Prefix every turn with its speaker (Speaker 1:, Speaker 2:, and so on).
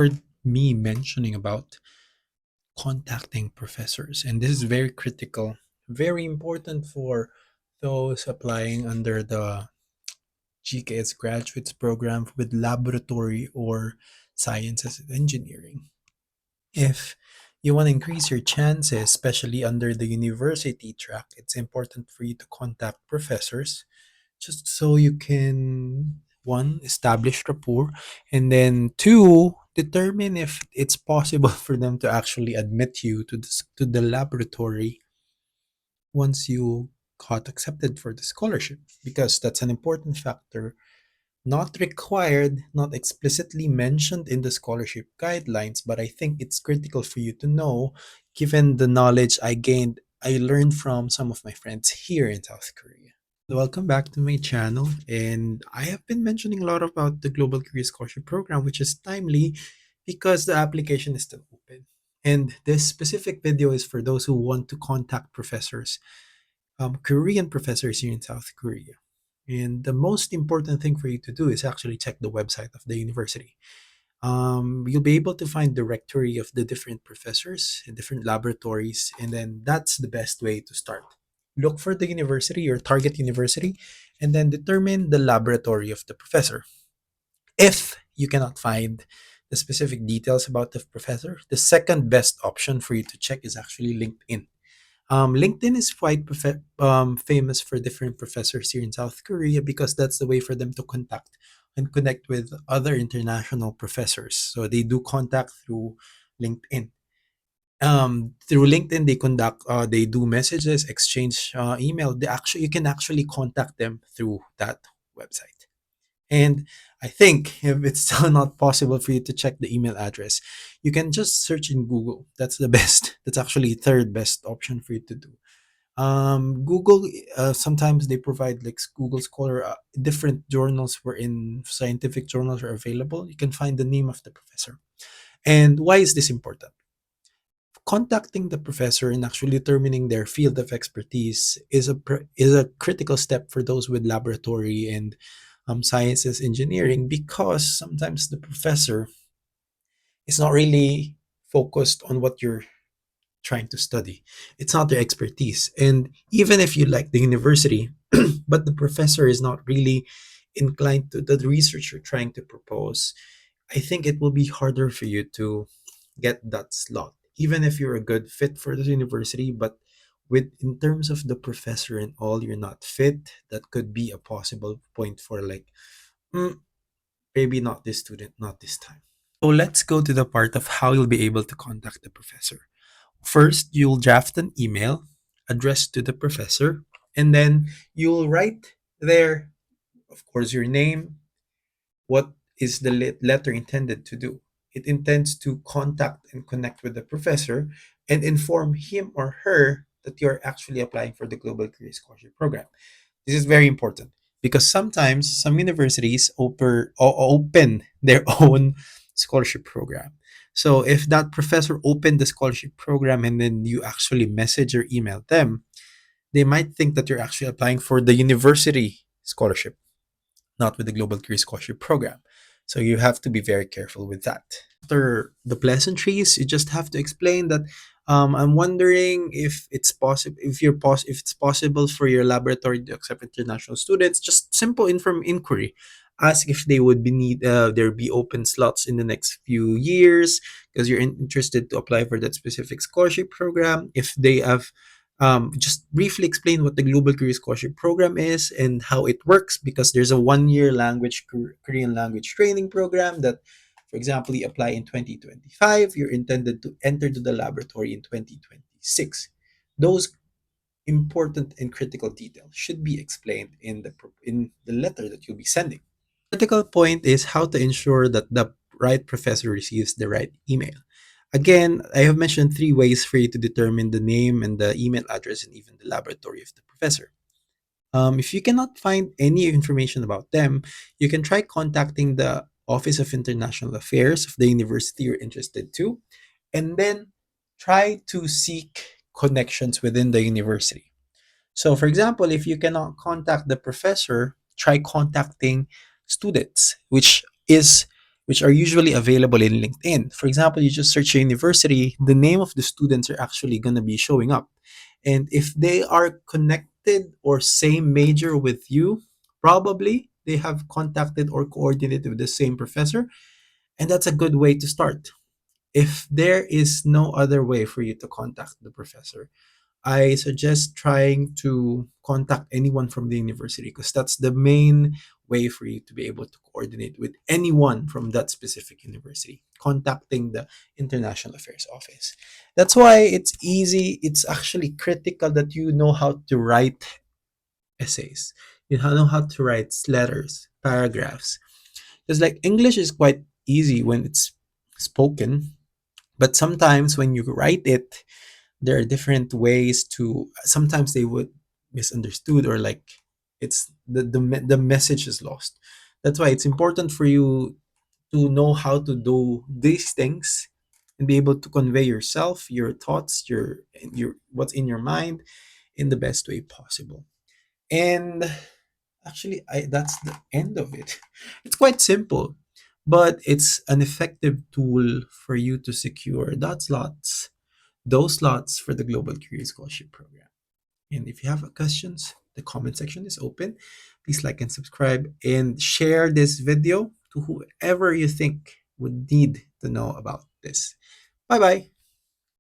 Speaker 1: Heard me mentioning about contacting professors, and this is very critical, very important for those applying under the GKS graduates program with laboratory or sciences and engineering. If you want to increase your chances, especially under the university track, it's important for you to contact professors just so you can, one, establish rapport, and then two, determine if it's possible for them to actually admit you to the laboratory once you got accepted for the scholarship, because that's an important factor, not required, not explicitly mentioned in the scholarship guidelines, but I think it's critical for you to know given the knowledge I learned from some of my friends here in South Korea. Welcome back to my channel, and I have been mentioning a lot about the Global Career Scholarship Program, which is timely because the application is still open. And this specific video is for those who want to contact professors, Korean professors here in South Korea. And the most important thing for you to do is actually check the website of the university. You'll be able to find directory of the different professors and different laboratories, and then that's the best way to start. Look for the university, your target university, and then determine the laboratory of the professor. If you cannot find the specific details about the professor, the second best option for you to check is actually LinkedIn. LinkedIn is quite famous for different professors here in South Korea because that's the way for them to contact and connect with other international professors. So they do contact through LinkedIn. Through LinkedIn, they do messages, exchange email. You can actually contact them through that website. And I think if it's still not possible for you to check the email address, you can just search in Google. That's the best. That's actually third best option for you to do. Google, sometimes they provide like Google Scholar, different journals wherein scientific journals are available. You can find the name of the professor. And why is this important? Contacting the professor and actually determining their field of expertise is a critical step for those with laboratory and sciences engineering, because sometimes the professor is not really focused on what you're trying to study. It's not their expertise. And even if you like the university, but the professor is not really inclined to the research you're trying to propose, I think it will be harder for you to get that slot, even if you're a good fit for the university. But with in terms of the professor and all, you're not fit. That could be a possible point for like, "Mm, maybe not this student, not this time." So let's go to the part of how you'll be able to contact the professor. First, you'll draft an email addressed to the professor, and then you'll write there, of course, your name. What is the letter intended to do? It intends to contact and connect with the professor and inform him or her that you're actually applying for the Global Career Scholarship Program. This is very important because sometimes some universities open their own scholarship program. So if that professor opened the scholarship program and then you actually message or email them, they might think that you're actually applying for the university scholarship, not with the Global Career Scholarship Program. So you have to be very careful with that. After the pleasantries, you just have to explain that I'm wondering if it's possible, if it's possible for your laboratory to accept international students. Just simple inform inquiry. Ask if they would be there be open slots in the next few years because you're interested to apply for that specific scholarship program. If they have just briefly explain what the Global Career Scholarship Program is and how it works, because there's a 1 year Korean language training program that, for example, you apply in 2025, you're intended to enter to the laboratory in 2026. Those important and critical details should be explained in the letter that you'll be sending. Critical point is how to ensure that the right professor receives the right email. Again, I have mentioned three ways for you to determine the name and the email address and even the laboratory of the professor. If you cannot find any information about them, you can try contacting the Office of International Affairs of the university you're interested to, and then try to seek connections within the university. So, for example, if you cannot contact the professor, try contacting students, which are usually available in LinkedIn. For example, you just search a university, the name of the students are actually going to be showing up. And if they are connected or same major with you, probably they have contacted or coordinated with the same professor. And that's a good way to start. If there is no other way for you to contact the professor, I suggest trying to contact anyone from the university because that's the main way for you to be able to coordinate with anyone from that specific university, contacting the International Affairs Office. That's why it's easy. It's actually critical that you know how to write essays, you know how to write letters, paragraphs. Because, like, English is quite easy when it's spoken, but sometimes when you write it, there are different ways to, sometimes they would misunderstood, or like it's the message is lost. That's why it's important for you to know how to do these things and be able to convey yourself, your thoughts, your what's in your mind in the best way possible. And actually, that's the end of it. It's quite simple, but it's an effective tool for you to secure those slots for the Global Career Scholarship Program. And if you have questions, the comment section is open. Please like and subscribe and share this video to whoever you think would need to know about this. Bye bye.